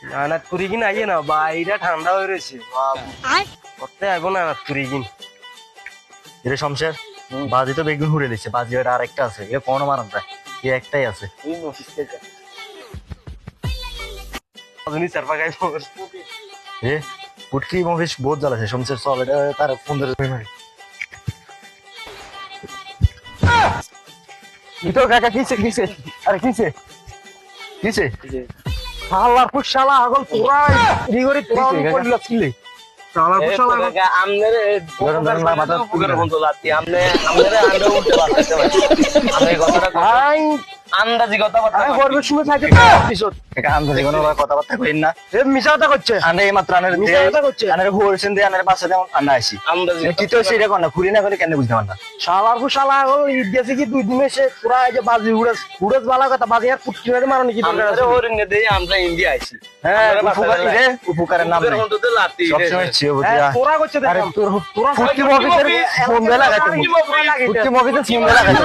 না না তুরি কিন আইয়ে না বাইরে ঠান্ডা হয়ে রয়েছে করতে আইব না না তুরি কিন এটা শমশের বাজি তো বেগুন হুড়ে দিচ্ছে বাজি ওটা আরেকটা আছে এটা কোনো মারান যায় এই একটাই আছে এ পুটকি মফিস বহুত জ্বালাছে শমশের চল এটা তার ফোন ধরে মারি তো কাকা কিসে কিসে আরে কিসে কিছে শালার পুত শালা আগল তোরা ই করে তোরা করল ছিলে শালার পুত শালা আমনের ধরেন ধরেন না মাথা পুকুরের বন্ধু লাতি আমনে আমনে আন্ডা উঠতে পারতেছে আমি কথাটা আই আন্দাজি কথা বলতে আই গর্বের সময় থাকে এপিসোড একা আন্দাজে কোনো কথাবার্তা কইন না এ মিছা কথা করছে আনে এই মাত্র আনের মিছা কথা করছে আনের হোরছেন দিয়ে আনের বাসা যেমন আন্না আসি আন্দাজি কি তো সেটা কোন না খুলি না করে কেন বুঝতে পার না শালার পুত শালা আগল ঈদ গেছে কি দুই দিনে সে তোরা এই যে বাজি উড়স বালা কথা বাজি আর পুটকি মেরে মারনি কি দরকার আছে আমরা হরিণে দেই আমরা ইন্ডিয়া আইছি হ্যাঁ উপকার রে উপকারের নাম পুকুরের নেই বন্ধু তো লাতি সব সময় ছিও বুঝিয়া তোরা করছে আরে তোর তোরা ফুটকি মফিসের ফোন দে লাগাইতে ফুটকি মফিসের ফোন দে লাগাইতে